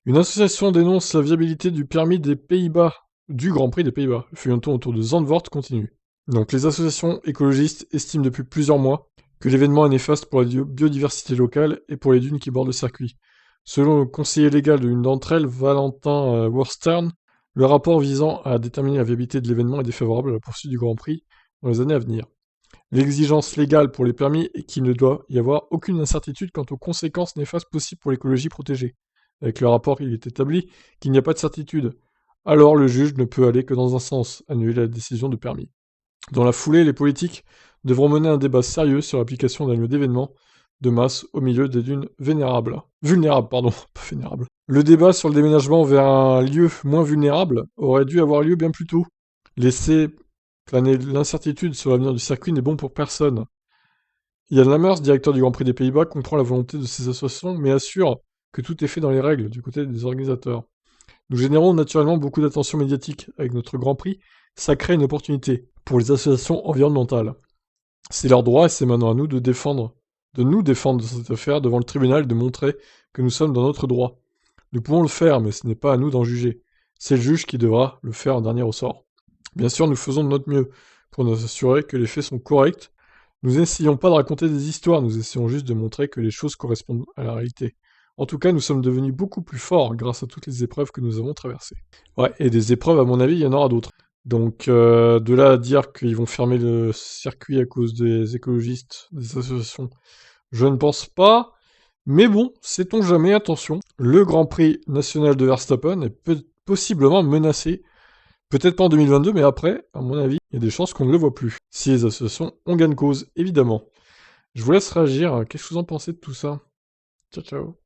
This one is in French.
Une association dénonce la viabilité du permis des Pays-Bas, du Grand Prix des Pays-Bas. Le feuilleton autour de Zandvoort continue. Donc les associations écologistes estiment depuis plusieurs mois que l'événement est néfaste pour la biodiversité locale et pour les dunes qui bordent le circuit. Selon le conseiller légal de l'une d'entre elles, Valentin Worstern, le rapport visant à déterminer la viabilité de l'événement est défavorable à la poursuite du Grand Prix dans les années à venir. L'exigence légale pour les permis est qu'il ne doit y avoir aucune incertitude quant aux conséquences néfastes possibles pour l'écologie protégée. Avec le rapport, il est établi qu'il n'y a pas de certitude. Alors le juge ne peut aller que dans un sens, annuler la décision de permis. Dans la foulée, les politiques devront mener un débat sérieux sur l'application d'un lieu d'événement de masse au milieu des dunes vénérables. Vulnérables, pardon, pas vénérables. Le débat sur le déménagement vers un lieu moins vulnérable aurait dû avoir lieu bien plus tôt. Laisser planer l'incertitude sur l'avenir du circuit n'est bon pour personne. Yann Lammers, directeur du Grand Prix des Pays-Bas, comprend la volonté de ces associations, mais assure que tout est fait dans les règles du côté des organisateurs. Nous générons naturellement beaucoup d'attention médiatique avec notre Grand Prix, ça crée une opportunité pour les associations environnementales. C'est leur droit et c'est maintenant à nous de nous défendre de cette affaire devant le tribunal et de montrer que nous sommes dans notre droit. Nous pouvons le faire, mais ce n'est pas à nous d'en juger. C'est le juge qui devra le faire en dernier ressort. Bien sûr, nous faisons de notre mieux pour nous assurer que les faits sont corrects. Nous n'essayons pas de raconter des histoires, nous essayons juste de montrer que les choses correspondent à la réalité. En tout cas, nous sommes devenus beaucoup plus forts grâce à toutes les épreuves que nous avons traversées. Ouais, et des épreuves, à mon avis, il y en aura d'autres. Donc, de là à dire qu'ils vont fermer le circuit à cause des écologistes, des associations, je ne pense pas. Mais bon, sait-on jamais, attention, le Grand Prix national de Verstappen est possiblement menacé. Peut-être pas en 2022, mais après, à mon avis, il y a des chances qu'on ne le voit plus. Si les associations ont gain de cause, évidemment. Je vous laisse réagir. Qu'est-ce que vous en pensez de tout ça? Ciao, ciao.